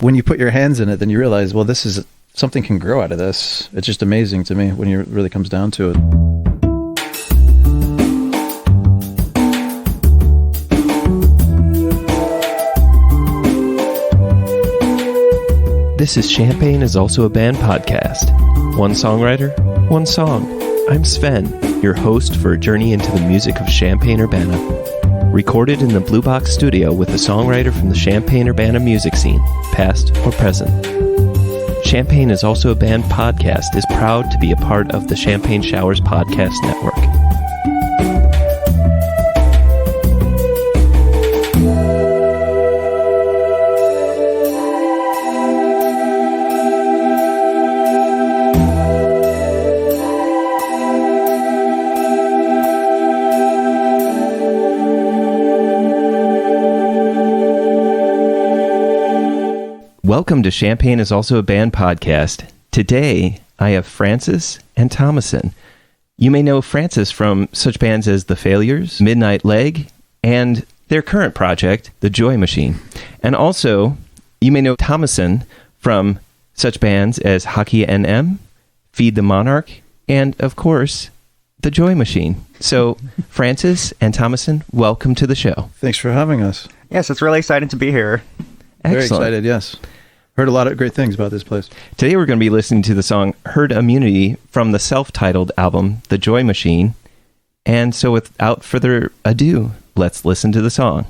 when you put your hands in it, then you realize, well, this is something can grow out of this. It's just amazing to me when it really comes down to it. This is Champagne is Also a Band podcast. One songwriter, one song. I'm Sven, your host for a journey into the music of Champaign-Urbana. Recorded in the Blue Box studio with a songwriter from the Champaign-Urbana music scene, past or present. Champagne is Also a Band podcast is proud to be a part of the Champagne Showers Podcast Network. Welcome to Champagne is Also a Band podcast. Today, I have Francis and Thomasin. You may know Francis from such bands as The Failures, Midnight Leg, and their current project, The Joy Machine. And also, you may know Thomasin from such bands as Haki-N'M, Feed the Monarch, and, of course, The Joy Machine. So, Francis and Thomasin, welcome to the show. Thanks for having us. Yes, it's really exciting to be here. Very Excellent. excited, yes. Heard a lot of great things about this place. Today we're going to be listening to the song Herd Immunity from the self-titled album, The Joy Machine. And so without further ado, let's listen to the song.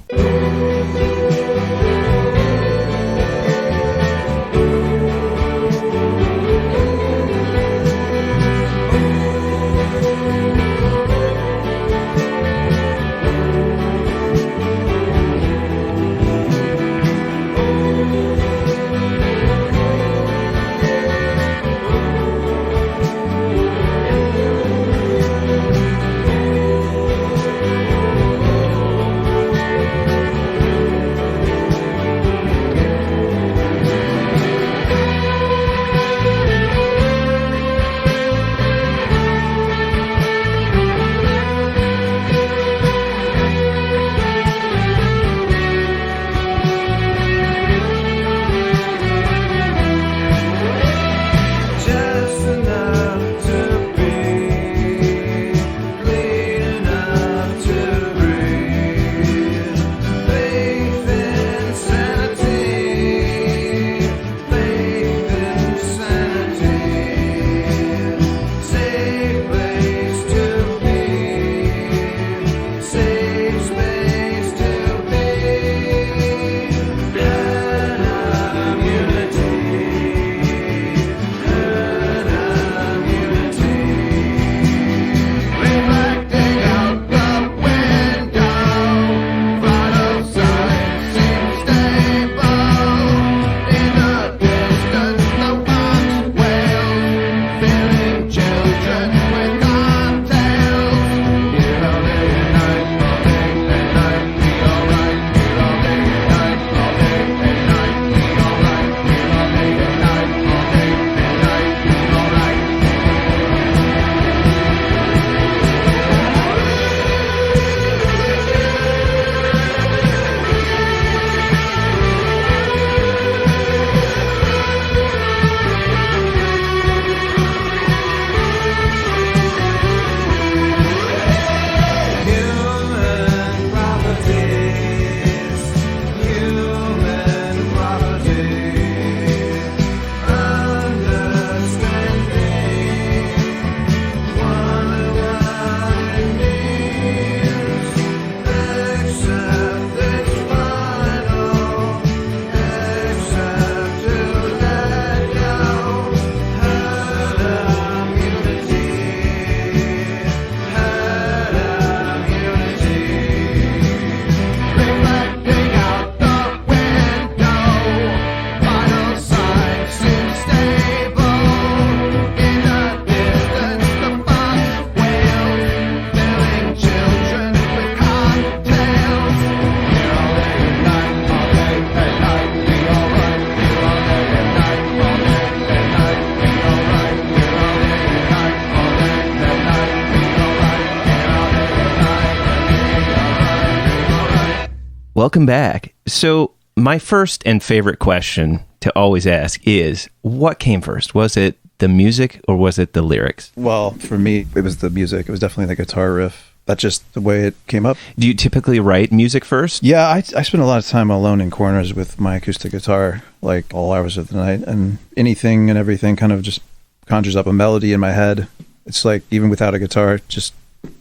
Welcome back. So My first and favorite question to always ask is, what came first? Was it the music or was it the lyrics? Well, for me, it was the music. It was definitely the guitar riff. That's just the way it came up. Do you typically write music first? Yeah, I spend a lot of time alone in corners with my acoustic guitar, like all hours of the night, and anything and everything kind of just conjures up a melody in my head. It's like, even without a guitar, just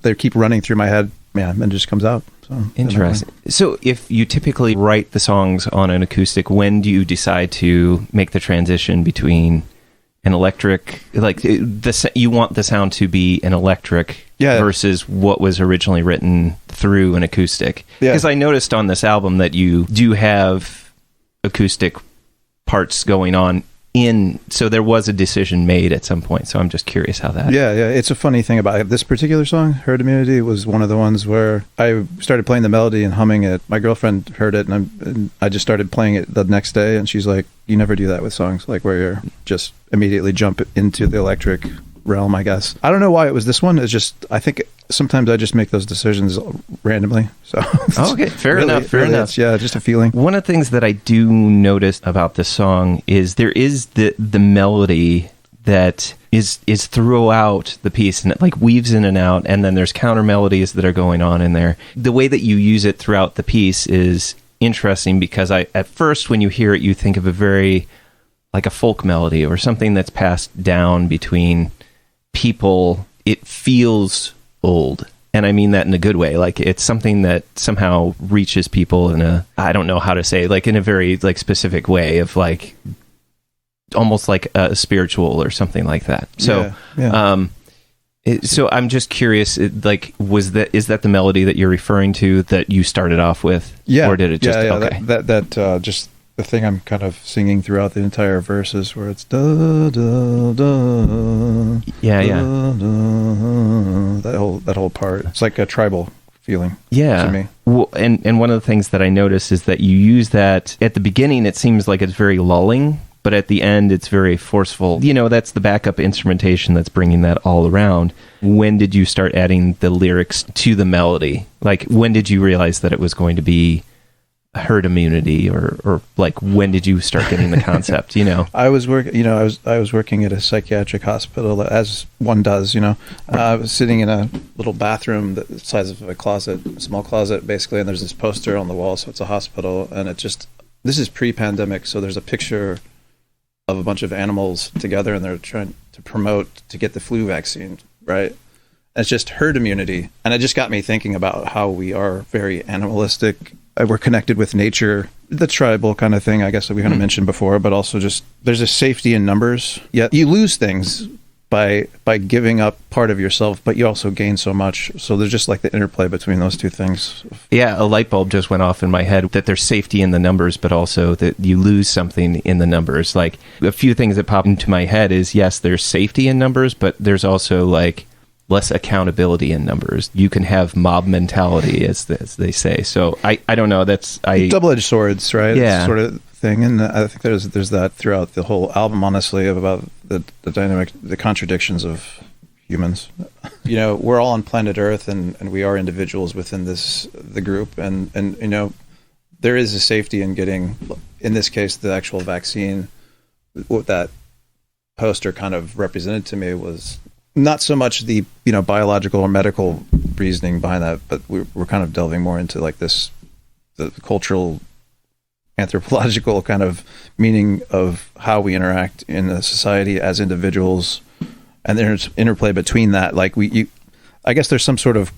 they keep running through my head, and it just comes out. So interesting. So if you typically write the songs on an acoustic, when do you decide to make the transition between an electric, like you want the sound to be an electric versus what was originally written through an acoustic? Because I noticed on this album that you do have acoustic parts going on so there was a decision made at some point. So I'm just curious how that... Yeah. It's a funny thing about it. This particular song, Herd Immunity, was one of the ones where I started playing the melody and humming it. My girlfriend heard it, and I just started playing it the next day, and she's like, you never do that with songs, like where you're just immediately jump into the electric realm, I guess. I don't know why it was this one. It's just, I think sometimes I just make those decisions randomly. So okay, fair enough. Yeah, just a feeling. One of the things that I do notice about this song is there is the melody that is throughout the piece, and it like weaves in and out, and then there's counter melodies that are going on in there. The way that you use it throughout the piece is interesting, because at first when you hear it, you think of a very like a folk melody or something that's passed down between people. It feels old, and I mean that in a good way. Like, it's something that somehow reaches people in a, I don't know how to say, like in a very like specific way of like almost like a spiritual or something like that. So so I'm just curious, is that the melody that you're referring to that you started off with? Yeah. Or did it just okay. That just the thing I'm kind of singing throughout the entire verses, where it's da da da. Yeah. That whole part. It's like a tribal feeling. Yeah. To me. Well, and one of the things that I noticed is that you use that at the beginning. It seems like it's very lulling, but at the end it's very forceful. That's the backup instrumentation that's bringing that all around. When did you start adding the lyrics to the melody? Like, when did you realize that it was going to be herd immunity, or like, when did you start getting the concept? I was working at a psychiatric hospital, as one does. I was sitting in a little bathroom the size of a closet, a small closet basically, and there's this poster on the wall, so it's a hospital, and this is pre-pandemic, so there's a picture of a bunch of animals together, and they're trying to promote to get the flu vaccine, right? And it's just herd immunity, and it just got me thinking about how we are very animalistic. We're connected with nature, the tribal kind of thing, I guess, that we kind of mentioned before, but also just there's a safety in numbers. Yet you lose things by giving up part of yourself, but you also gain so much. So there's just like the interplay between those two things. Yeah, a light bulb just went off in my head that there's safety in the numbers, but also that you lose something in the numbers. Like, a few things that pop into my head is, yes, there's safety in numbers, but there's also like less accountability in numbers. You can have mob mentality, as they say. So I don't know. That's double-edged swords, right? Yeah, sort of thing. And I think there's that throughout the whole album, honestly, about the dynamic, the contradictions of humans. We're all on planet Earth, and we are individuals within the group, and there is a safety in getting, in this case, the actual vaccine. What that poster kind of represented to me was not so much the biological or medical reasoning behind that, but we're kind of delving more into like the cultural, anthropological kind of meaning of how we interact in a society as individuals, and there's interplay between that. Like, I guess there's some sort of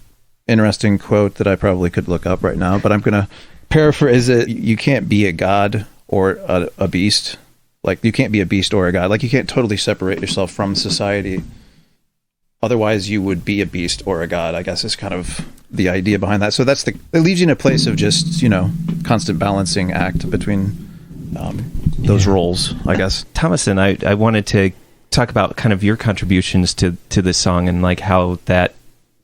interesting quote that I probably could look up right now, but I'm gonna paraphrase it. You can't be a god or a beast. Like, you can't be a beast or a god. Like, you can't totally separate yourself from society. Otherwise, you would be a beast or a god, I guess, is kind of the idea behind that. So it leaves you in a place of just, constant balancing act between those roles, I guess. Thomasin, I wanted to talk about kind of your contributions to this song, and like how that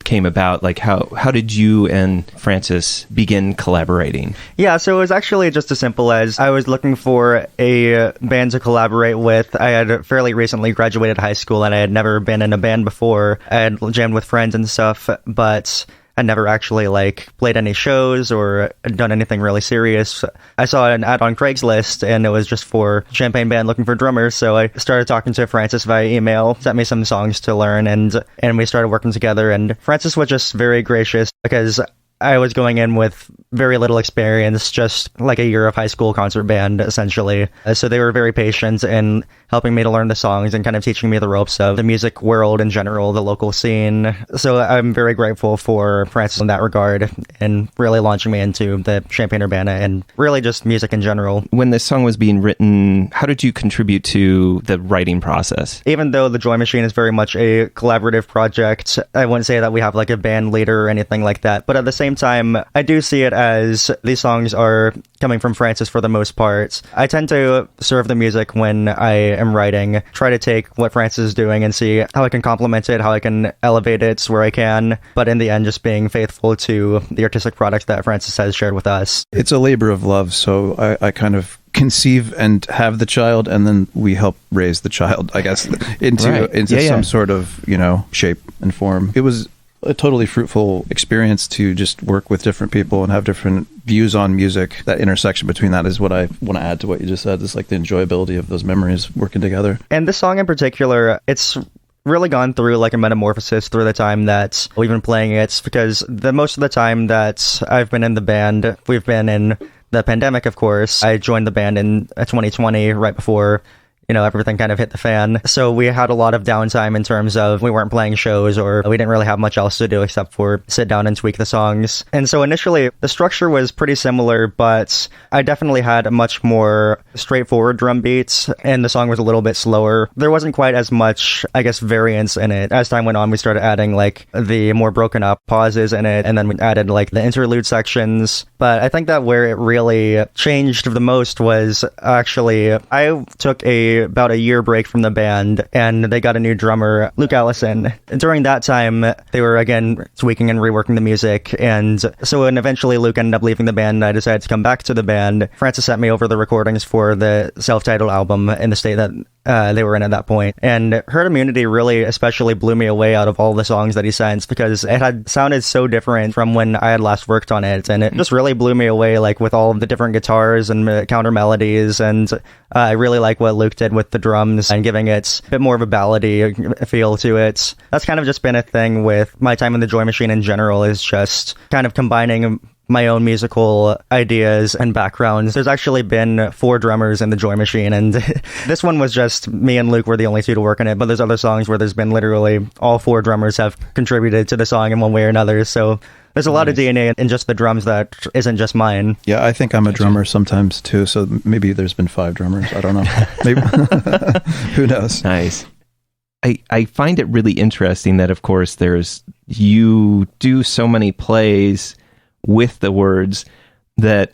came about. Like, how did you and Francis begin collaborating? Yeah, so it was actually just as simple as I was looking for a band to collaborate with. I had fairly recently graduated high school, and I had never been in a band before. I had jammed with friends and stuff, but I never actually like played any shows or done anything really serious. I saw an ad on Craigslist, and it was just for Champagne band looking for drummers. So I started talking to Francis via email, sent me some songs to learn, and we started working together. And Francis was just very gracious because I was going in with very little experience, just like a year of high school concert band, essentially. So they were very patient in helping me to learn the songs and kind of teaching me the ropes of the music world in general, the local scene. So I'm very grateful for Francis in that regard and really launching me into the Champaign-Urbana and really just music in general. When this song was being written, how did you contribute to the writing process? Even though the Joy Machine is very much a collaborative project, I wouldn't say that we have like a band leader or anything like that. But at the same time, I do see it as these songs are coming from Francis for the most part. I tend to serve the music when I am writing, try to take what Francis is doing and see how I can complement it, how I can elevate it where I can, but in the end, just being faithful to the artistic product that Francis has shared with us. It's a labor of love, so I kind of conceive and have the child, and then we help raise the child, I guess, into some sort of, shape and form. It was a totally fruitful experience to just work with different people and have different views on music. That intersection between that is what I want to add to what you just said. It's like the enjoyability of those memories working together. And this song in particular, it's really gone through like a metamorphosis through the time that we've been playing it, because the most of the time that I've been in the band, we've been in the pandemic, of course. I joined the band in 2020, right before everything kind of hit the fan. So we had a lot of downtime in terms of we weren't playing shows, or we didn't really have much else to do except for sit down and tweak the songs. And so initially the structure was pretty similar, but I definitely had a much more straightforward drum beats, and the song was a little bit slower. There wasn't quite as much, I guess, variance in it. As time went on, we started adding like the more broken up pauses in it, and then we added like the interlude sections. But I think that where it really changed the most was actually I took about a year break from the band, and they got a new drummer, Luke Allison. During that time, they were again tweaking and reworking the music, and so when eventually Luke ended up leaving the band, I decided to come back to the band. Francis sent me over the recordings for the self-titled album in the state that they were in at that point. And Herd Immunity really especially blew me away out of all the songs that he sent, because it had sounded so different from when I had last worked on it. And it just really blew me away, like with all of the different guitars and counter melodies. And I really like what Luke did with the drums and giving it a bit more of a ballady feel to it. That's kind of just been a thing with my time in the Joy Machine in general, is just kind of combining my own musical ideas and backgrounds. There's actually been 4 drummers in the Joy Machine, and this one was just me and Luke were the only 2 to work on it, but there's other songs where there's been literally all 4 drummers have contributed to the song in one way or another. So there's a lot of DNA in just the drums that isn't just mine. Yeah, I think I'm a drummer sometimes too, so maybe there's been 5 drummers. I don't know. Maybe. Who knows? Nice. I find it really interesting that, of course, you do so many plays with the words that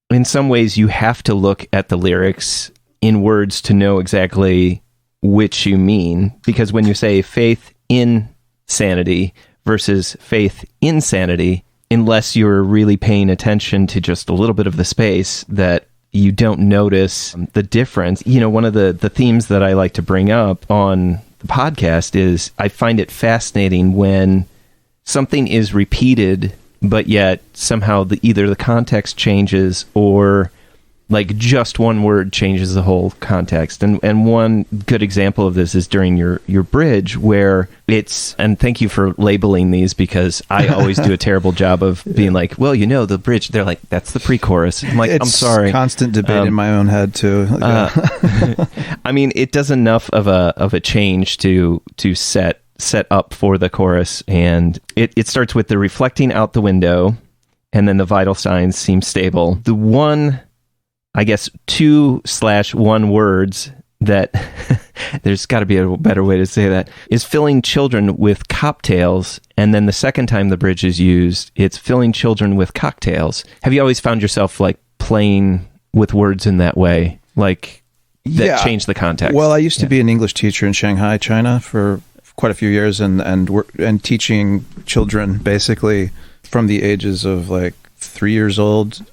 in some ways you have to look at the lyrics in words to know exactly which you mean, because when you say faith in sanity versus faith in sanity, unless you're really paying attention to just a little bit of the space, that you don't notice the difference. One of the themes that I like to bring up on the podcast is I find it fascinating when something is repeated, but yet somehow either the context changes, or like just one word changes the whole context. And one good example of this is during your bridge, where and thank you for labeling these, because I always do a terrible job of being like, well, the bridge, they're like, that's the pre-chorus. I'm like, I'm sorry. Constant debate in my own head too. I mean, it does enough of a change to set up for the chorus, and it starts with the reflecting out the window, and then the vital signs seem stable. The one, I guess, 2/1 words that there's got to be a better way to say that, is filling children with cocktails, and then the second time the bridge is used, it's filling children with cocktails. Have you always found yourself like playing with words in that way, like that changed the context? Well, I used to be an English teacher in Shanghai, China, for quite a few years, and teaching children basically from the ages of like 3 years old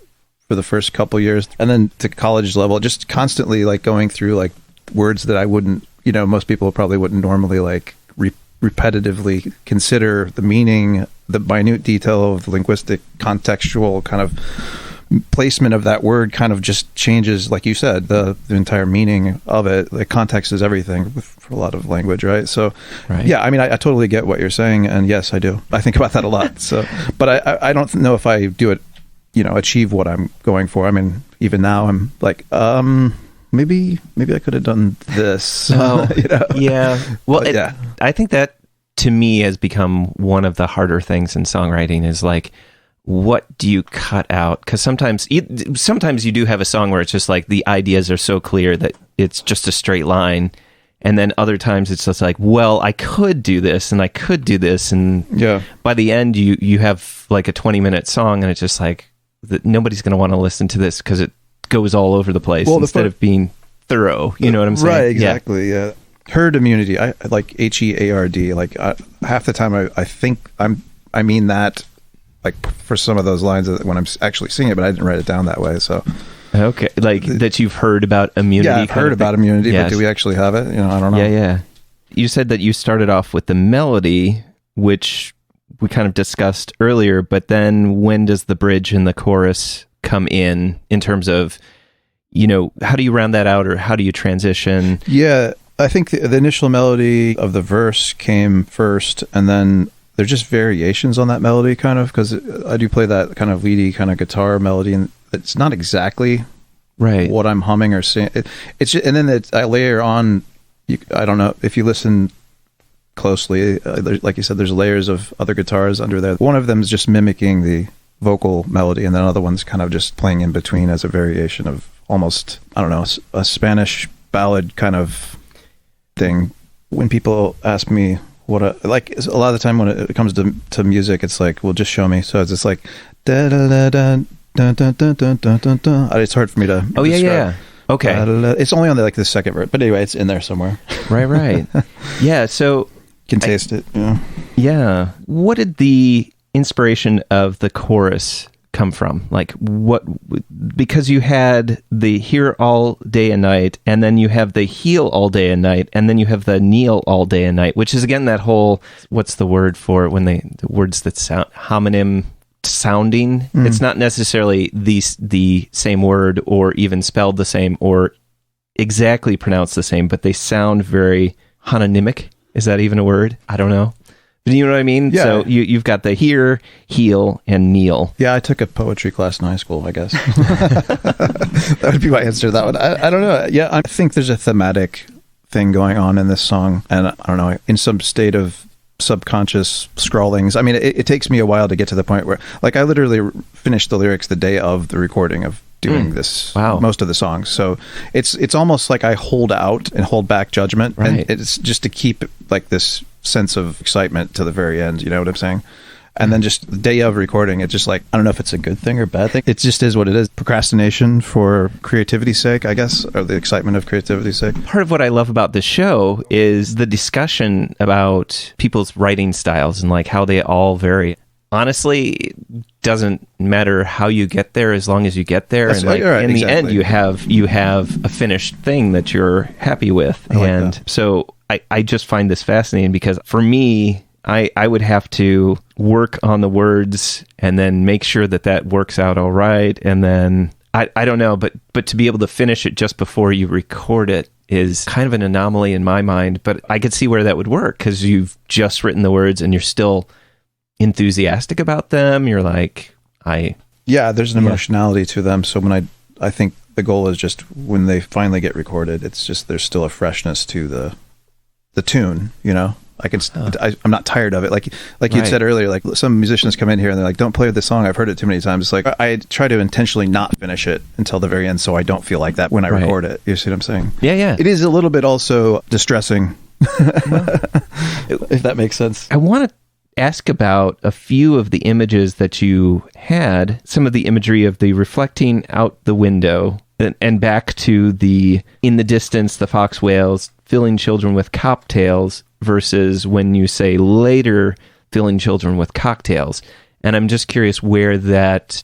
for the first couple years, and then to college level, just constantly like going through like words that I wouldn't, most people probably wouldn't normally like repetitively consider the meaning the minute detail of linguistic contextual kind of placement of that word kind of just changes, like you said, the entire meaning of it. The context is everything for a lot of language, right? So, yeah, I mean, I totally get what you're saying, and yes, I do. I think about that a lot. So, but I don't know if I do it, achieve what I'm going for. I mean, even now, I'm like, maybe I could have done this. Oh, yeah. Well, I think that to me has become one of the harder things in songwriting is like, what do you cut out? Because sometimes you do have a song where it's just like the ideas are so clear that it's just a straight line. And then other times it's just like, well, I could do this and I could do this. And by the end, you have like a 20-minute song and it's just like, nobody's going to want to listen to this because it goes all over the place instead of being thorough. You know what I'm saying? Right, exactly, yeah. Herd immunity, I like HEARD. Like half the time I think I mean that, like for some of those lines when I'm actually singing it, but I didn't write it down that way. So okay, like that you've heard about immunity. Yeah, I've heard about immunity, but do we actually have it? I don't know. Yeah. You said that you started off with the melody, which we kind of discussed earlier, but then when does the bridge and the chorus come in terms of, how do you round that out or how do you transition? Yeah, I think the initial melody of the verse came first, and then they're just variations on that melody, kind of, because I do play that kind of leady kind of guitar melody, and it's not exactly right what I'm humming or saying. It's just, and then I layer on. I don't know if you listen closely, like you said, there's layers of other guitars under there. One of them is just mimicking the vocal melody, and then another one's kind of just playing in between as a variation of almost, I don't know, a Spanish ballad kind of thing. When people ask me what a lot of the time when it comes to music, it's like, well, just show me. So it's just like da da da da da da da da da da da. It's hard for me to describe. Yeah. Okay. Da, da, da. It's only on the second verse, but anyway, it's in there somewhere. Right. Yeah. So can taste it. Yeah. What did the inspiration of the chorus come from? Like what? Because you had the hear all day and night, and then you have the heal all day and night, and then you have the kneel all day and night, which is again that whole, what's the word for it when the words that sound homonym sounding? It's not necessarily the same word or even spelled the same or exactly pronounced the same, but they sound very hononymic. Is that even a word? I don't know. But you know what I mean? Yeah. So you've got the hear, heal, and kneel. Yeah, I took a poetry class in high school, I guess. That would be my answer to that one. I don't know. Yeah, I think there's a thematic thing going on in this song, and I don't know, in some state of subconscious scrawlings. I mean, it takes me a while to get to the point where, like, I literally finished the lyrics the day of the recording of doing this, most of the songs. So it's almost like I hold out and hold back judgment, and it's just to keep like this sense of excitement to the very end. You know what I'm saying? And then just the day of recording, it's just like, I don't know if it's a good thing or bad thing. It just is what it is. Procrastination for creativity's sake, I guess, or the excitement of creativity's sake. Part of what I love about this show is the discussion about people's writing styles and like how they all vary. Honestly, it doesn't matter how you get there as long as you get there. That's and like, right, in the exactly. end, you have a finished thing that you're happy with. And so I just find this fascinating because for me, I would have to work on the words and then make sure that works out all right. And then I don't know, but to be able to finish it just before you record it is kind of an anomaly in my mind. But I could see where that would work because you've just written the words and you're still enthusiastic about them. You're like, there's an emotionality to them. So when I think the goal is just when they finally get recorded, it's just there's still a freshness to the tune, you know. I'm not tired of it. Like you said earlier, like some musicians come in here and they're like, don't play the song. I've heard it too many times. It's like, I try to intentionally not finish it until the very end so I don't feel like that when I record it. You see what I'm saying? Yeah. It is a little bit also distressing, if that makes sense. I want to ask about a few of the images that you had, some of the imagery of the reflecting out the window and back to the, in the distance, the fox wails, filling children with cocktails versus when you say later filling children with cocktails. And I'm just curious where that...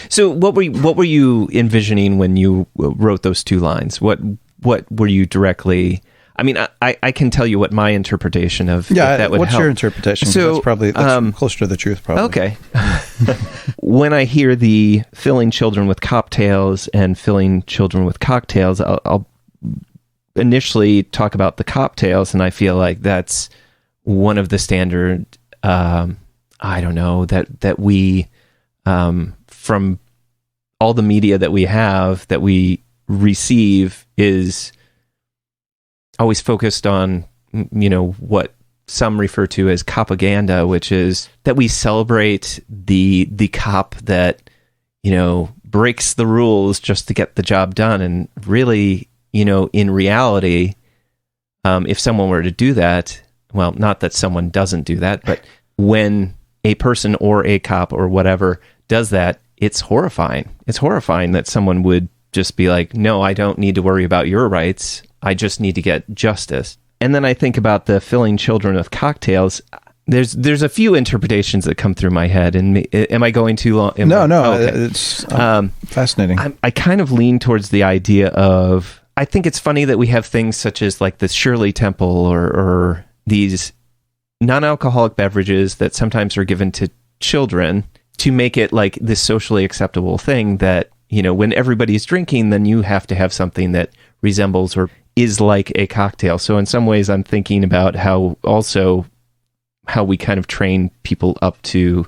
So what were you envisioning when you wrote those two lines? What were you directly I mean, I can tell you what my interpretation of that would what's help. your interpretation? 'Cause So, that's closer to the truth, probably. Okay. When I hear the filling children with cocktails and filling children with cocktails, I'll initially talk about the cocktails, and I feel like that's one of the standard, I don't know, that we, from all the media that we have, that we receive, is always focused on, what some refer to as propaganda, which is that we celebrate the cop that, breaks the rules just to get the job done. And really, in reality, if someone were to do that, well, not that someone doesn't do that, but when a person or a cop or whatever does that, it's horrifying. It's horrifying that someone would just be like, no, I don't need to worry about your rights. I just need to get justice. And then I think about the filling children with cocktails. There's a few interpretations that come through my head. And am I going too long? No, okay. It's fascinating. I kind of lean towards the idea of, I think it's funny that we have things such as like the Shirley Temple or these non-alcoholic beverages that sometimes are given to children to make it like this socially acceptable thing that, when everybody's drinking, then you have to have something that resembles or is like a cocktail. So in some ways, I'm thinking about how we kind of train people up to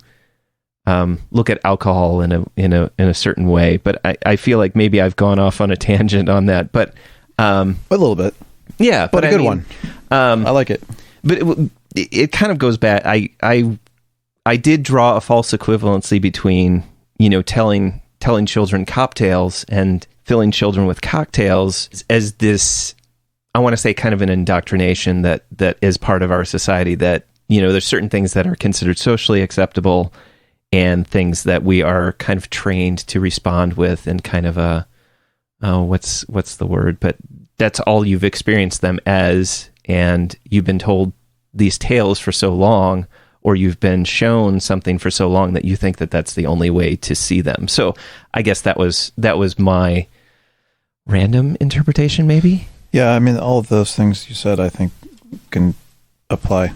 look at alcohol in a certain way. But I feel like maybe I've gone off on a tangent on that. But a little bit, yeah, but a good one. I like it. But it kind of goes back. I did draw a false equivalency between telling children cocktails and filling children with cocktails as this, I want to say, kind of an indoctrination that is part of our society, that there's certain things that are considered socially acceptable and things that we are kind of trained to respond with in kind of a what's the word, but that's all you've experienced them as, and you've been told these tales for so long, or you've been shown something for so long that you think that that's the only way to see them. So I guess that was my random interpretation, maybe. Yeah, I mean, all of those things you said, I think, can apply.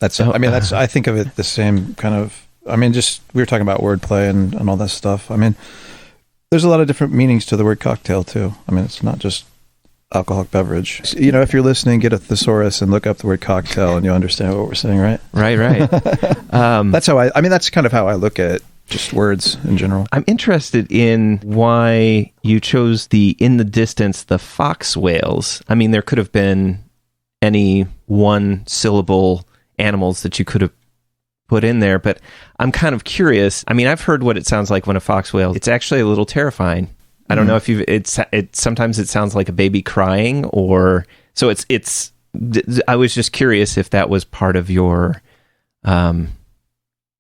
I think of it the same kind of. I mean, just we were talking about wordplay and all that stuff. I mean, there's a lot of different meanings to the word cocktail too. I mean, it's not just alcoholic beverage. If you're listening, get a thesaurus and look up the word cocktail, and you'll understand what we're saying, right? Right. That's how that's kind of how I look at it, just words in general. I'm interested in why you chose in the distance, the fox whales. I mean, there could have been any one syllable animals that you could have put in there, but I'm kind of curious. I mean, I've heard what it sounds like when a fox wails. It's actually a little terrifying. I don't know if sometimes it sounds like a baby crying, or so it's I was just curious if that was part of your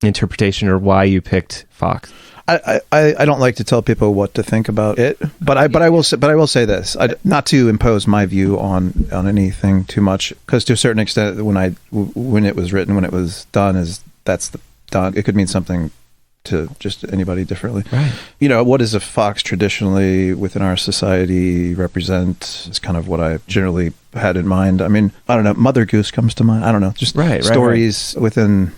interpretation or why you picked fox. I don't like to tell people what to think about it, but I will say this, not to impose my view on anything too much, because to a certain extent, when it was written, when it was done, it could mean something to just anybody differently. Right. What does a fox traditionally within our society represent is kind of what I generally had in mind. I mean, I don't know, Mother Goose comes to mind. I don't know, just stories within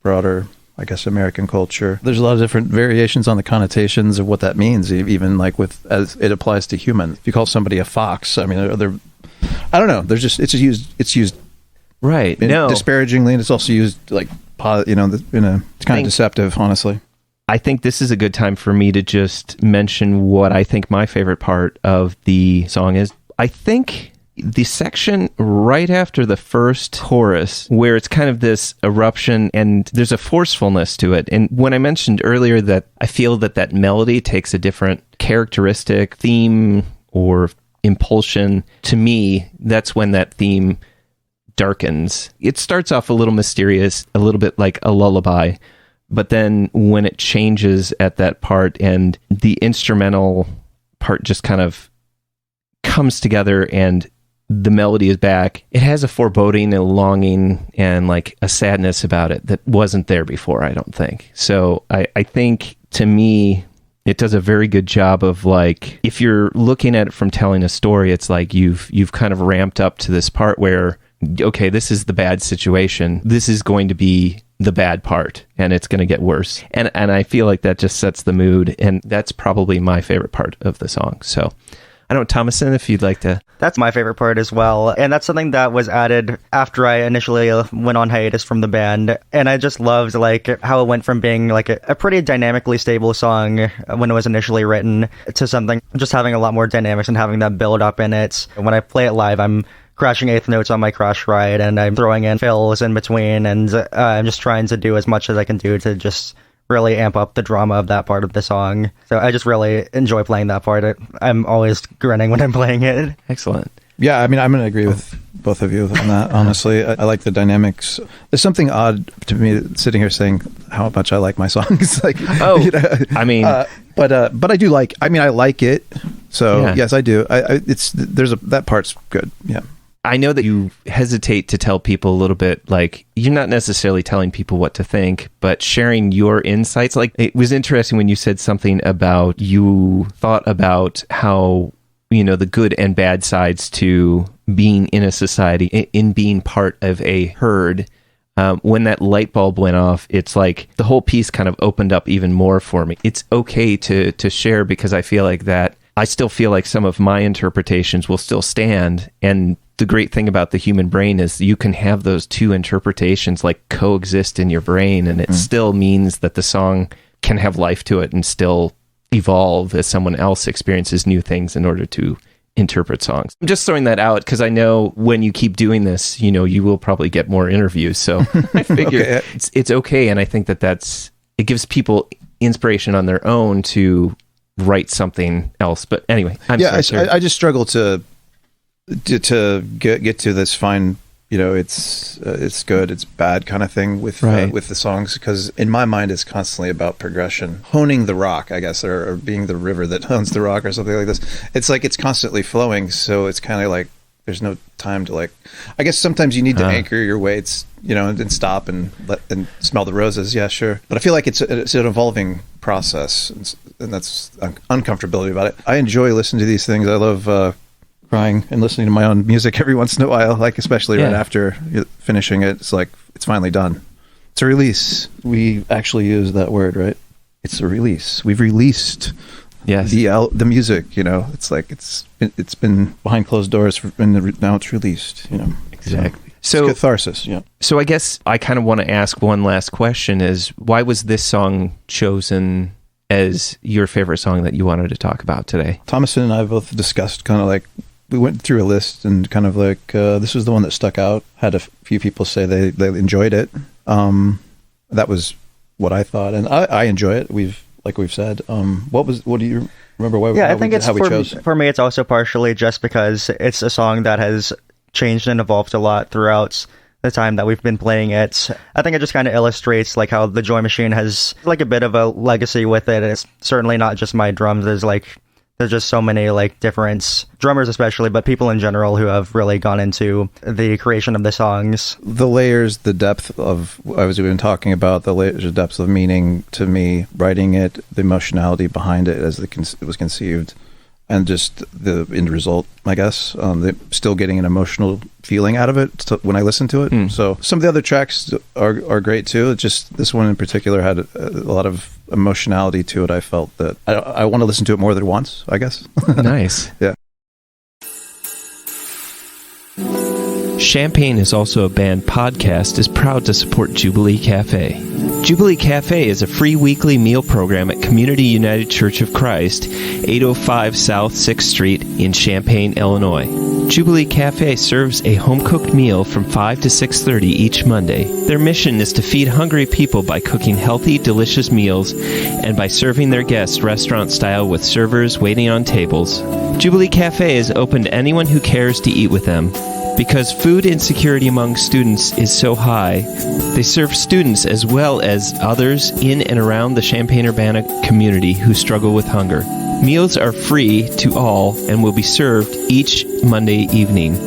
broader, I guess, American culture. There's a lot of different variations on the connotations of what that means, even like as it applies to human. If you call somebody a fox, I mean, I don't know. It's used right. disparagingly, and it's also used like, it's kind of deceptive, honestly. I think this is a good time for me to just mention what I think my favorite part of the song is. I think the section right after the first chorus, where it's kind of this eruption and there's a forcefulness to it. And when I mentioned earlier that I feel that melody takes a different characteristic, theme, or impulsion, to me, that's when that theme darkens. It starts off a little mysterious, a little bit like a lullaby. But then when it changes at that part and the instrumental part just kind of comes together and the melody is back, it has a foreboding, a longing, and like a sadness about it that wasn't there before, I don't think. So I think, to me, It does a very good job of like, if you're looking at it from telling a story, it's like you've kind of ramped up to this part where, okay, this is the bad situation. This is going to be the bad part, and it's going to get worse. And I feel like that just sets the mood, and that's probably my favorite part of the song. So I don't know, Thomasin, if you'd like to... That's my favorite part as well. And that's something that was added after I initially went on hiatus from the band. And I just loved like how it went from being like a pretty dynamically stable song when it was initially written to something just having a lot more dynamics and having that build up in it. When I play it live, I'm crashing eighth notes on my crash ride, and I'm throwing in fills in between, and I'm just trying to do as much as I can do to just really amp up the drama of that part of the song. So I just really enjoy playing that part. I'm always grinning when I'm playing it. Excellent. Yeah, I mean, I'm going to agree with both of you on that, honestly. I like the dynamics. There's something odd to me sitting here saying how much I like my songs. Like, oh, you know, I mean... but I do like, I mean, I like it. So, yeah. Yes, I do. That part's good, yeah. I know that you hesitate to tell people a little bit, like, you're not necessarily telling people what to think, but sharing your insights. Like, it was interesting when you said something about you thought about how, you know, the good and bad sides to being in a society, in being part of a herd. When that light bulb went off, it's like the whole piece kind of opened up even more for me. It's okay to share, because I feel like that, I still feel like some of my interpretations will still stand. And the great thing about the human brain is you can have those two interpretations like coexist in your brain, and it still means that the song can have life to it and still evolve as someone else experiences new things in order to interpret songs. I'm just throwing that out because I know when you keep doing this, you know, you will probably get more interviews. So I figure Okay. it's okay. And I think it gives people inspiration on their own to write something else. But anyway, I just struggle to get to this fine, you know, it's good, it's bad kind of thing with the songs, because in my mind it's constantly about progression, honing the rock, I guess, or being the river that hones the rock or something like this. It's like it's constantly flowing, so it's kind of like there's no time to, like, I guess sometimes you need to anchor your weights, you know, and stop and smell the roses. Yeah, sure. But I feel like it's an evolving process, and that's uncomfortability about it. I enjoy listening to these things. I love crying and listening to my own music every once in a while, like especially right after finishing it. It's like it's finally done. It's a release. We actually use that word, right? It's a release. We've released the music. You know, it's like it's been behind closed doors and now it's released. You know, exactly. So it's catharsis. Yeah. So I guess I kind of want to ask one last question: is why was this song chosen as your favorite song that you wanted to talk about today? Thomasin and I both discussed kind of like, we went through a list and kind of like, this was the one that stuck out. Had a few people say they enjoyed it. That was what I thought, and I enjoy it. We've said. What do you remember? I think for me, it's also partially just because it's a song that has changed and evolved a lot throughout the time that we've been playing it. I think it just kind of illustrates like how the Joy Machine has like a bit of a legacy with it. It's certainly not just my drums. There's just so many like different drummers, especially, but people in general who have really gone into the creation of the songs. The layers, the depth of, I was even talking about the layers, the depth of meaning to me, writing it, the emotionality behind it as it was conceived, and just the end result, I guess. Still getting an emotional feeling out of it when I listen to it. So some of the other tracks are great too. It's just this one in particular had a lot of emotionality to it. I felt that I want to listen to it more than once, I guess. Nice. Yeah. Champagne is Also a Band podcast is proud to support Jubilee Cafe. Jubilee Cafe is a free weekly meal program at Community United Church of Christ, 805 South 6th Street in Champaign, Illinois. Jubilee Cafe serves a home-cooked meal from 5 to 6:30 each Monday. Their mission is to feed hungry people by cooking healthy, delicious meals and by serving their guests restaurant-style with servers waiting on tables. Jubilee Cafe is open to anyone who cares to eat with them. Because food insecurity among students is so high, they serve students as well as others in and around the Champaign-Urbana community who struggle with hunger. Meals are free to all and will be served each Monday evening.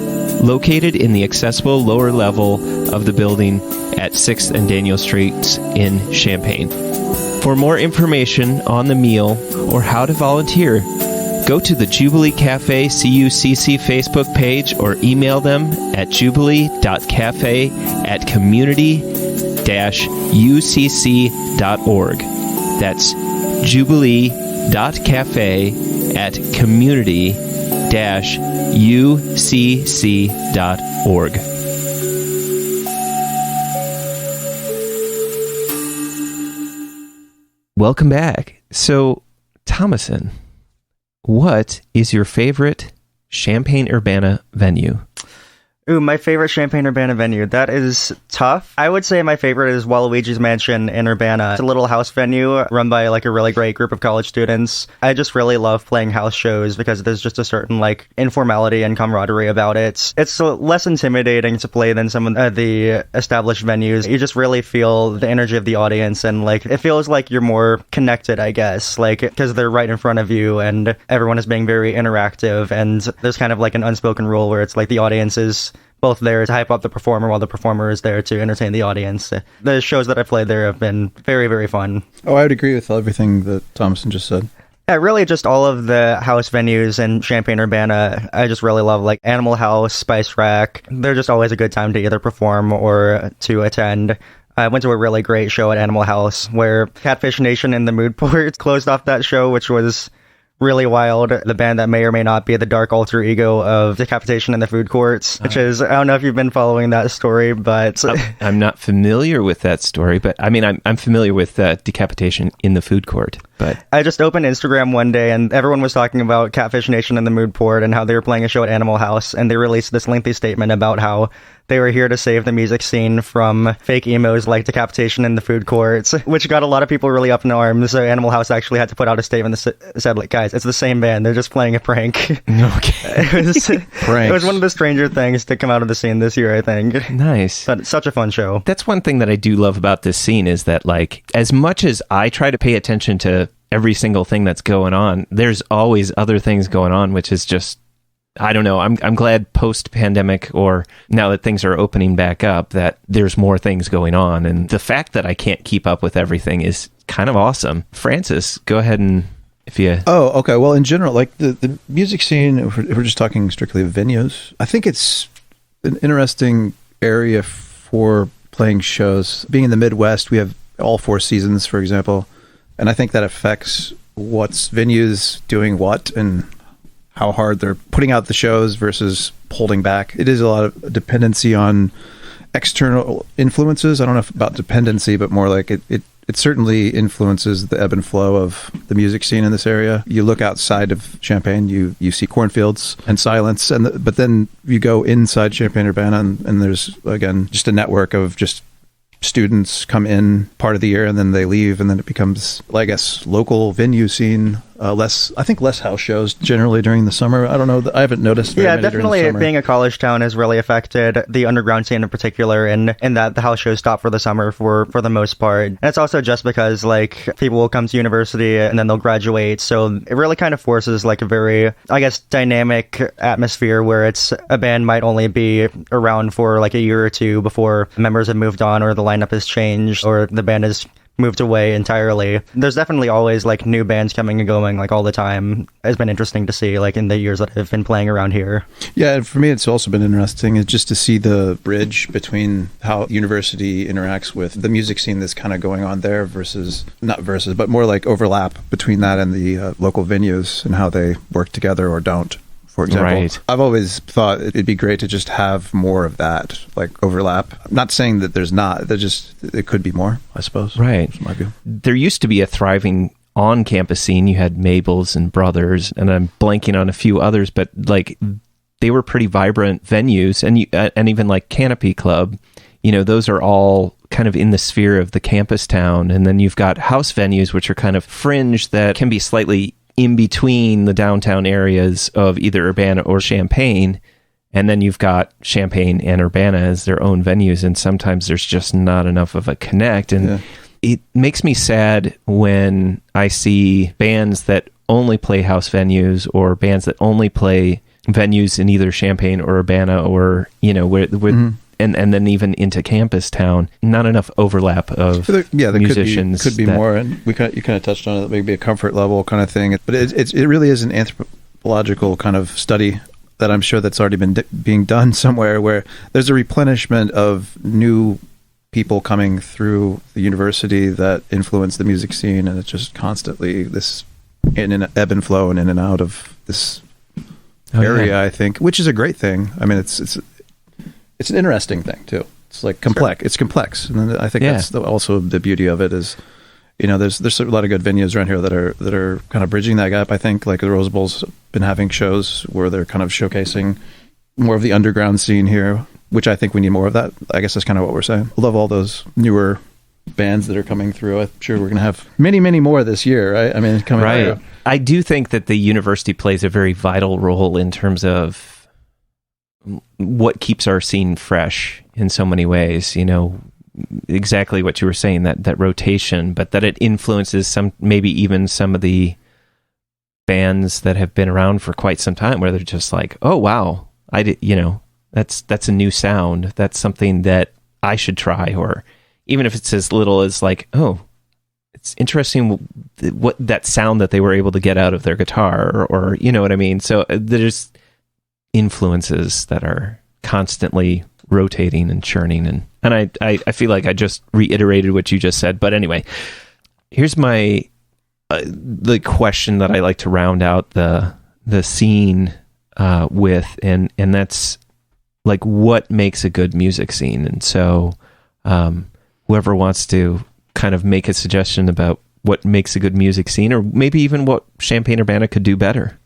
Located in the accessible lower level of the building at 6th and Daniel Streets in Champaign. For more information on the meal or how to volunteer, go to the Jubilee Cafe CUCC Facebook page or email them at jubilee.cafe@community-ucc.org. That's jubilee.cafe@community-ucc.org. Welcome back. So, Thomasin, what is your favorite Champaign-Urbana venue? Ooh, my favorite Champaign-Urbana venue. That is tough. I would say my favorite is Waluigi's Mansion in Urbana. It's a little house venue run by like a really great group of college students. I just really love playing house shows because there's just a certain like informality and camaraderie about it. It's less intimidating to play than some of the established venues. You just really feel the energy of the audience, and like it feels like you're more connected, I guess, like because they're right in front of you and everyone is being very interactive, and there's kind of like an unspoken rule where it's like the audience is both there to hype up the performer while the performer is there to entertain the audience. The shows that I've played there have been very, very fun. Oh, I would agree with everything that Thomasin just said. Yeah, really just all of the house venues in Champaign-Urbana, I just really love, like Animal House, Spice Rack. They're just always a good time to either perform or to attend. I went to a really great show at Animal House where Catfish Nation and the Mood Port closed off that show, which was really wild. The band that may or may not be the dark alter ego of Decapitation in the Food Courts, which is, I don't know if you've been following that story, but I'm not familiar with that story, but I mean, I'm familiar with Decapitation in the Food Court, but I just opened Instagram one day and everyone was talking about Catfish Nation and the Mood Port and how they were playing a show at Animal House, and they released this lengthy statement about how they were here to save the music scene from fake emos like Decapitation in the Food Courts, which got a lot of people really up in arms. So Animal House actually had to put out a statement that said, like, guys, it's the same band. They're just playing a prank. Okay. It was one of the stranger things to come out of the scene this year, I think. Nice. But it's such a fun show. That's one thing that I do love about this scene is that, like, as much as I try to pay attention to every single thing that's going on, there's always other things going on, which is just, I don't know. I'm glad post-pandemic, or now that things are opening back up, that there's more things going on. And the fact that I can't keep up with everything is kind of awesome. Francis, go ahead and if you... Oh, okay. Well, in general, like the music scene, if we're just talking strictly of venues, I think it's an interesting area for playing shows. Being in the Midwest, we have all 4 seasons, for example. And I think that affects what's venues doing what and how hard they're putting out the shows versus holding back. It is a lot of dependency on external influences. I don't know about dependency, but more like it certainly influences the ebb and flow of the music scene in this area. You look outside of Champaign, you see cornfields and silence, but then you go inside Champaign-Urbana and there's, again, just a network of just students come in part of the year and then they leave, and then it becomes, I guess, local venue scene. Less house shows generally during the summer. I don't know. I haven't noticed. Yeah, definitely being a college town has really affected the underground scene in particular, and in that the house shows stop for the summer for the most part. And it's also just because like people will come to university and then they'll graduate, so it really kind of forces like a very, I guess, dynamic atmosphere where it's a band might only be around for like a year or two before members have moved on or the lineup has changed or the band has moved away entirely. There's definitely always like new bands coming and going like all the time. It's been interesting to see like in the years that I've been playing around here. Yeah, and for me it's also been interesting just to see the bridge between how university interacts with the music scene that's kind of going on there but more like overlap between that and the local venues and how they work together or don't. For example, right. I've always thought it'd be great to just have more of that, like overlap. I'm not saying that there's not. It could be more, I suppose. Right. That's my view. There used to be a thriving on-campus scene. You had Mabel's and Brothers, and I'm blanking on a few others, but like they were pretty vibrant venues, and even like Canopy Club. You know, those are all kind of in the sphere of the campus town, and then you've got house venues, which are kind of fringe that can be slightly in between the downtown areas of either Urbana or Champaign. And then you've got Champaign and Urbana as their own venues, and sometimes there's just not enough of a connect. And it makes me sad when I see bands that only play house venues or bands that only play venues in either Champaign or Urbana, or, you know, where and then even into campus town, not enough overlap of there musicians. Could be more, and you kind of touched on it, maybe a comfort level kind of thing. But it really is an anthropological kind of study that I'm sure that's already been being done somewhere, where there's a replenishment of new people coming through the university that influence the music scene, and it's just constantly this in an ebb and flow and in and out of this area. I think, which is a great thing. I mean, it's an interesting thing too. It's like complex. Sure. It's complex, and I think that's also the beauty of it is, there's a lot of good venues around here that are kind of bridging that gap. I think like the Rose Bowl's been having shows where they're kind of showcasing more of the underground scene here, which I think we need more of that. I guess that's kind of what we're saying. I love all those newer bands that are coming through. I'm sure we're going to have many, many more this year, right? I mean, coming through. I do think that the university plays a very vital role in terms of what keeps our scene fresh in so many ways. Exactly what you were saying, that rotation, but that it influences maybe even some of the bands that have been around for quite some time, where they're just like, oh wow, that's a new sound. That's something that I should try. Or even if it's as little as like, oh, it's interesting what that sound that they were able to get out of their guitar, or you know what I mean? So there's influences that are constantly rotating and churning, and I feel like I just reiterated what you just said. But anyway, here's my the question that I like to round out the scene with, and that's like, what makes a good music scene? And so whoever wants to kind of make a suggestion about what makes a good music scene, or maybe even what Champaign-Urbana could do better.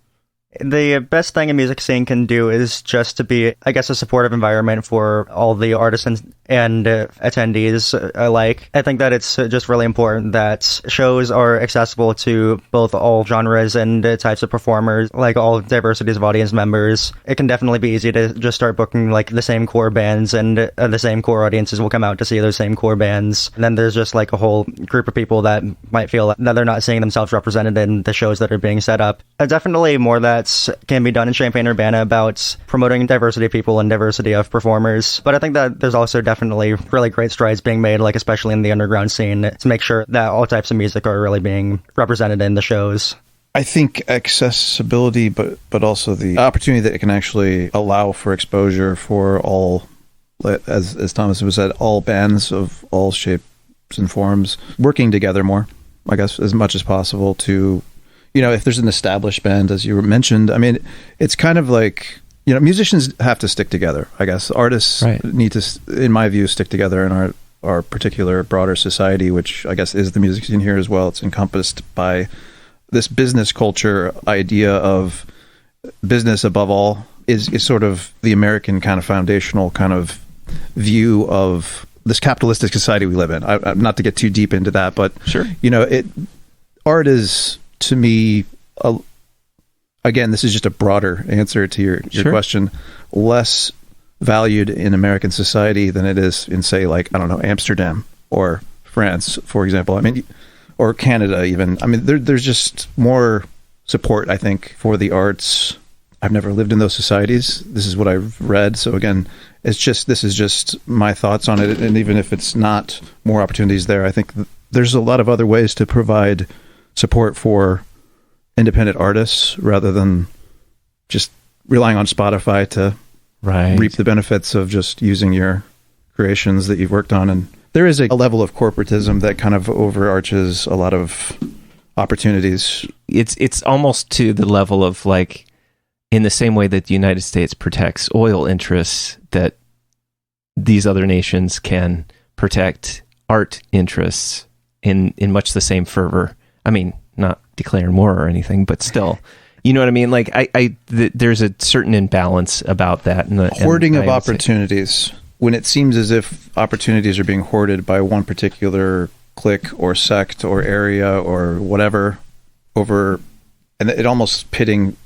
The best thing a music scene can do is just to be, I guess, a supportive environment for all the artists and attendees alike. I think that it's just really important that shows are accessible to both all genres and types of performers, like all diversities of audience members. It can definitely be easy to just start booking like the same core bands, and the same core audiences will come out to see those same core bands. And then there's just like a whole group of people that might feel that they're not seeing themselves represented in the shows that are being set up. Definitely more that can be done in Champaign-Urbana about promoting diversity of people and diversity of performers. But I think that there's also definitely really great strides being made, like especially in the underground scene, to make sure that all types of music are really being represented in the shows. I think accessibility, but also the opportunity that it can actually allow for exposure for all, as Thomasin was said, all bands of all shapes and forms, working together more, I guess, as much as possible to, if there's an established band, as you mentioned, I mean, it's kind of like, musicians have to stick together, I guess. Artists need to, in my view, stick together in our particular broader society, which I guess is the music scene here as well. It's encompassed by this business culture idea of business above all is sort of the American kind of foundational kind of view of this capitalistic society we live in. Not to get too deep into that, but sure, art is, to me, again, this is just a broader answer to your question, less valued in American society than it is in, say, like, I don't know, Amsterdam or France, for example. I mean, or Canada even. I mean, there's just more support, I think, for the arts. I've never lived in those societies. This is what I've read. So again, this is just my thoughts on it. And even if it's not more opportunities there, I think there's a lot of other ways to provide support for independent artists rather than just relying on Spotify to reap the benefits of just using your creations that you've worked on. And there is a level of corporatism that kind of overarches a lot of opportunities. It's almost to the level of, like, in the same way that the United States protects oil interests, that these other nations can protect art interests in much the same fervor. I mean, not declaring war or anything, but still, you know what I mean? Like, there's a certain imbalance about that. Hoarding of opportunities. When it seems as if opportunities are being hoarded by one particular clique or sect or area or whatever, and it almost pitting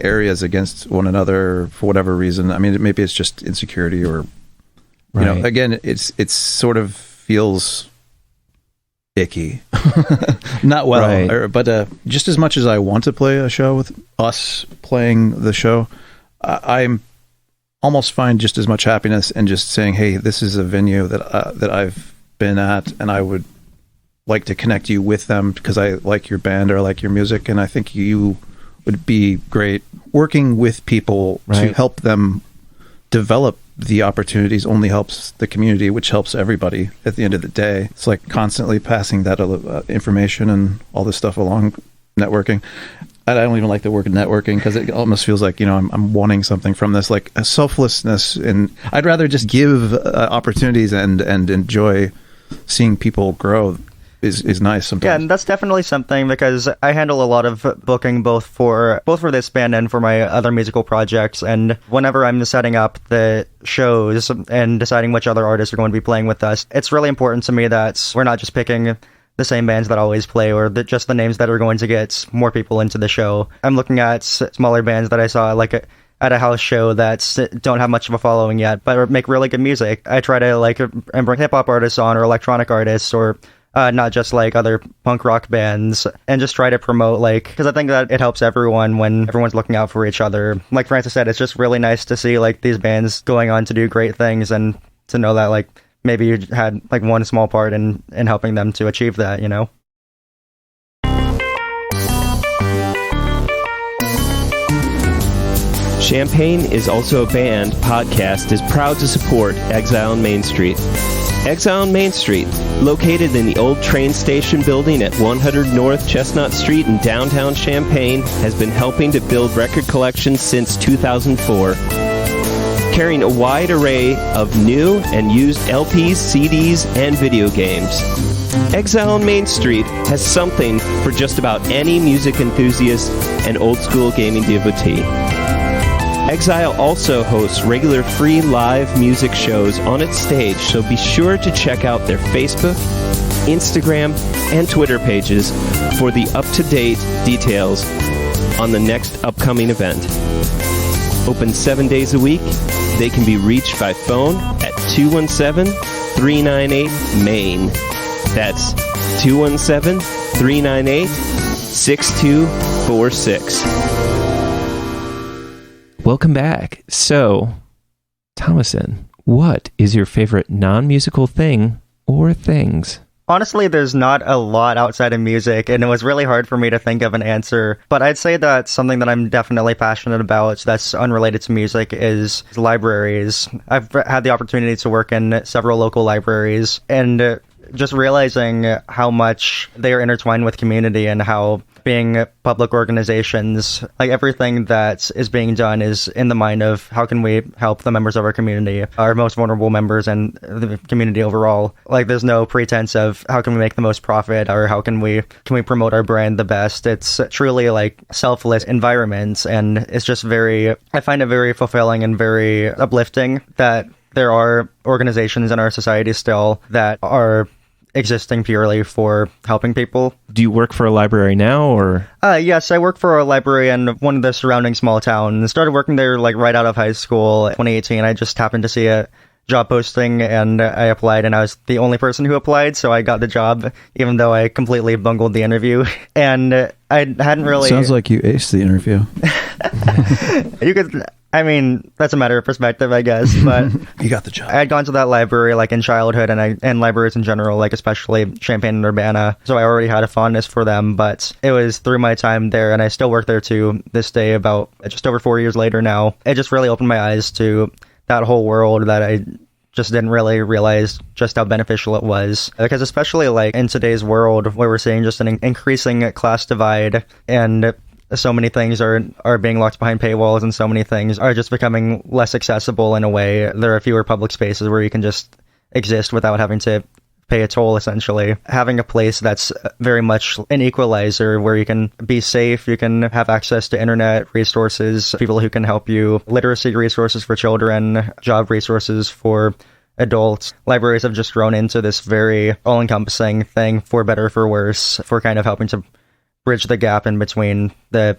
areas against one another for whatever reason. I mean, maybe it's just insecurity or, again, it's sort of feels icky. Not well, but just as much as I want to play a show with us playing the show, I'm almost find just as much happiness in just saying, hey, this is a venue that I've been at, and I would like to connect you with them because I like your band or I like your music, and I think you would be great working with people to help them develop. The opportunities only helps the community, which helps everybody at the end of the day. It's like constantly passing that information and all this stuff along, networking. I don't even like the word networking because it almost feels like, I'm wanting something from this, like a selflessness. And I'd rather just give opportunities and enjoy seeing people grow. Is nice sometimes. Yeah, and that's definitely something because I handle a lot of booking both for this band and for my other musical projects. And whenever I'm setting up the shows and deciding which other artists are going to be playing with us, it's really important to me that we're not just picking the same bands that always play or just the names that are going to get more people into the show. I'm looking at smaller bands that I saw at a house show that don't have much of a following yet, but make really good music. I try to and bring hip hop artists on or electronic artists or not just other punk rock bands, and just try to promote because I think that it helps everyone when everyone's looking out for each other. Like Francis said, it's just really nice to see these bands going on to do great things and to know that maybe you had one small part in helping them to achieve that, Champaign is Also a Band podcast is proud to support Exile on Main Street. Exile on Main Street, located in the old train station building at 100 North Chestnut Street in downtown Champaign, has been helping to build record collections since 2004. Carrying a wide array of new and used LPs, CDs, and video games. Exile on Main Street has something for just about any music enthusiast and old-school gaming devotee. Exile also hosts regular free live music shows on its stage, so be sure to check out their Facebook, Instagram, and Twitter pages for the up-to-date details on the next upcoming event. Open 7 days a week, they can be reached by phone at 217-398-MAIN. That's 217-398-6246. Welcome back. So, Thomasin, what is your favorite non-musical thing or things? Honestly, there's not a lot outside of music, and it was really hard for me to think of an answer. But I'd say that something that I'm definitely passionate about that's unrelated to music is libraries. I've had the opportunity to work in several local libraries, and just realizing how much they are intertwined with community and how being public organizations, everything that is being done is in the mind of how can we help the members of our community, our most vulnerable members and the community overall. There's no pretense of how can we make the most profit or how can we promote our brand the best. It's truly selfless environments, and it's just I find it very fulfilling and very uplifting that there are organizations in our society still that are existing purely for helping people. Do you work for a library now, or? Yes, I work for a library in one of the surrounding small towns. Started working there right out of high school, 2018. I just happened to see a job posting and I applied, and I was the only person who applied, so I got the job, even though I completely bungled the interview. And I hadn't really... Sounds like you aced the interview. You could... that's a matter of perspective, I guess, but... You got the job. I had gone to that library, in childhood, and libraries in general, especially Champaign and Urbana, so I already had a fondness for them, but it was through my time there, and I still work there to this day, about just over 4 years later now. It just really opened my eyes to that whole world that I just didn't really realize just how beneficial it was. Because especially, in today's world, where we're seeing just an increasing class divide, and so many things are being locked behind paywalls, and so many things are just becoming less accessible in a way. There are fewer public spaces where you can just exist without having to pay a toll, essentially. Having a place that's very much an equalizer, where you can be safe, you can have access to internet resources, people who can help you, literacy resources for children, job resources for adults. Libraries have just grown into this very all-encompassing thing, for better or for worse, for kind of helping to bridge the gap in between the,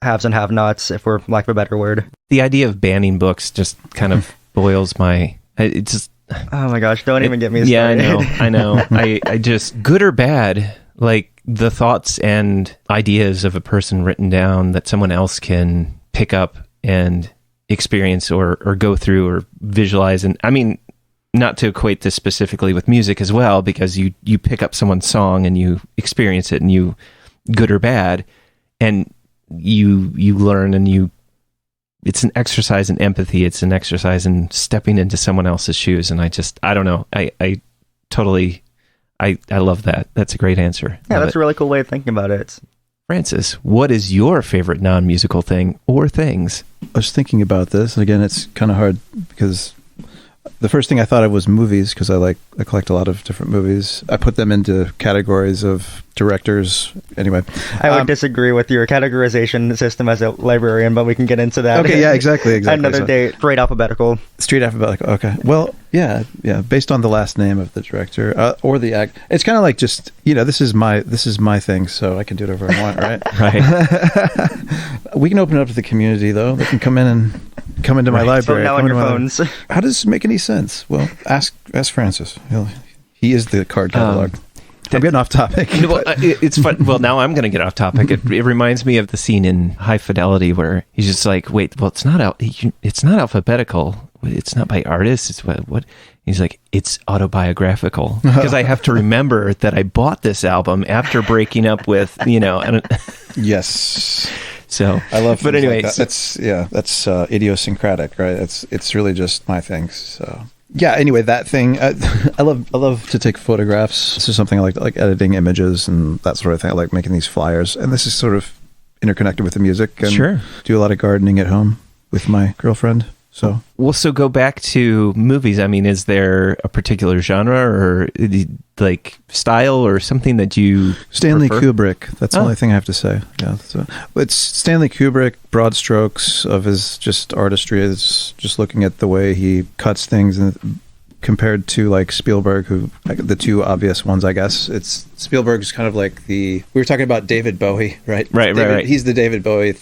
haves and have-nots, if for lack of a better word. The idea of banning books just kind of boils my... It's just... Oh my gosh, don't even get me started. Yeah, I know. I just... Good or bad, the thoughts and ideas of a person written down that someone else can pick up and experience or go through or visualize. And I mean, not to equate this specifically with music as well, because you pick up someone's song and you experience it, and you, good or bad, and you learn, and it's an exercise in empathy. It's an exercise in stepping into someone else's shoes. And I don't know. I totally, I love that. That's a great answer. Yeah, Love that's it. a really cool way of thinking about it. Francis, what is your favorite non-musical thing or things? I was thinking about this, and again, it's kind of hard because the first thing I thought of was movies, because I collect a lot of different movies. I put them into categories of directors. Anyway, I would disagree with your categorization system as a librarian, but we can get into that. Okay, yeah, exactly. Another So, day, straight alphabetical. Street alphabetical. Okay. Well, yeah, based on the last name of the director or the act. It's kind of like just, this is my thing, so I can do whatever I want, right? Right. We can open it up to the community, though. They can come into my So library. now on your phones. How does this make any sense? Well, ask Francis. He is the card catalog. I'm getting off topic. Well, it's fun. Well, now I'm going to get off topic. It reminds me of the scene in High Fidelity where he's just like, "Wait, well, it's not alphabetical. It's not by artists. It's what?" He's like, "It's autobiographical," because I have to remember that I bought this album after breaking up with, And, Yes. so I love. But things anyway, like that. That's idiosyncratic, right? It's really just my thing. So. Yeah. Anyway, that thing. I love to take photographs. This is something I like editing images and that sort of thing. I like making these flyers, and this is sort of interconnected with the music. And Sure. do a lot of gardening at home with my girlfriend. So. Well, so go back to movies. I mean, is there a particular genre or like style or something that you Stanley prefer? Kubrick. That's the only thing I have to say. Yeah, it's Stanley Kubrick. Broad strokes of his just artistry is just looking at the way he cuts things, and compared to like Spielberg, who the two obvious ones, I guess. It's Spielberg's kind of like we were talking about David Bowie, right? Right. He's the David Bowie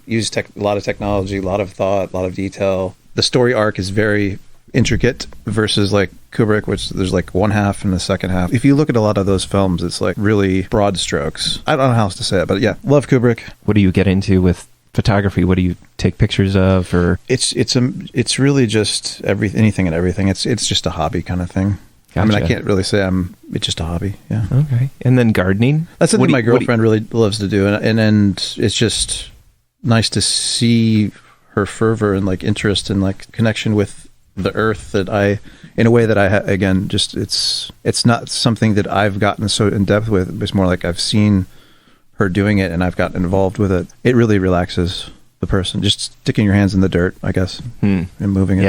used a lot of technology, a lot of thought, a lot of detail. The story arc is very intricate versus like Kubrick, which there's like one half and the second half. If you look at a lot of those films, it's like really broad strokes. I don't know how else to say it, but yeah, love Kubrick. What do you get into with photography? What do you take pictures of? Or it's really just anything and everything. It's just a hobby kind of thing. Gotcha. I mean, I can't really say it's just a hobby. Yeah. Okay. And then gardening? That's something my girlfriend really loves to do, and it's just nice to see her fervor and like interest and like connection with the earth in a way that again, just it's not something that I've gotten so in depth with. It's more like I've seen her doing it and I've gotten involved with it. It really relaxes the person. Just sticking your hands in the dirt, I guess, and moving it.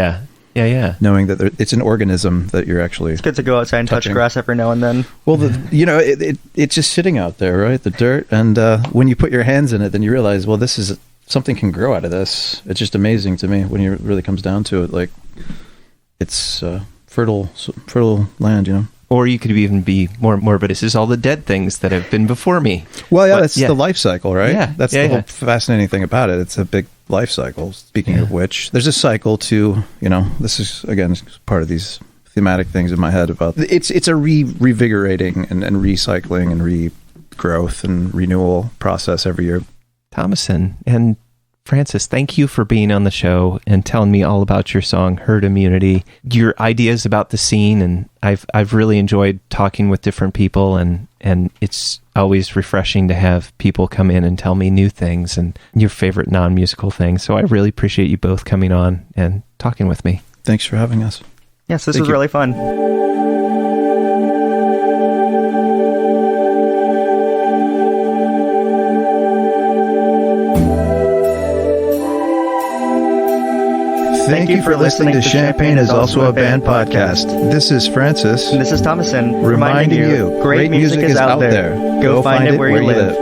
Yeah. Knowing that it's an organism that you're actually. It's good to go outside and touch grass every now and then. Well, it's just sitting out there, right? The dirt, and when you put your hands in it, then you realize, well, this is something can grow out of this. It's just amazing to me when it really comes down to it. Like it's fertile land, Or you could even be more morbid. This is all the dead things that have been before me. Well, yeah, that's the life cycle, right? Yeah, that's the whole fascinating thing about it. It's a big life cycle. Speaking of which, there's a cycle to, this is again part of these thematic things in my head about it's a revigorating and recycling and regrowth and renewal process every year. Thomasin and Francis, thank you for being on the show and telling me all about your song Herd Immunity, your ideas about the scene, and I've really enjoyed talking with different people, and it's always refreshing to have people come in and tell me new things and your favorite non-musical things. So I really appreciate you both coming on and talking with me. Thanks for having us. Yes, this was really fun. Thank you for listening to Champagne is Also a Band podcast. This is Francis. And this is Thomasin. Reminding you, great music is out there. Go find it where you live.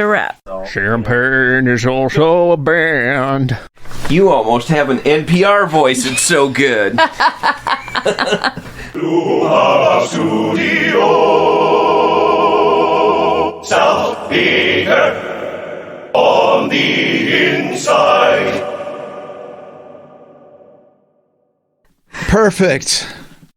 rap. Champagne is also a band. You almost have an NPR voice. It's so good. South Peter on the inside. Perfect.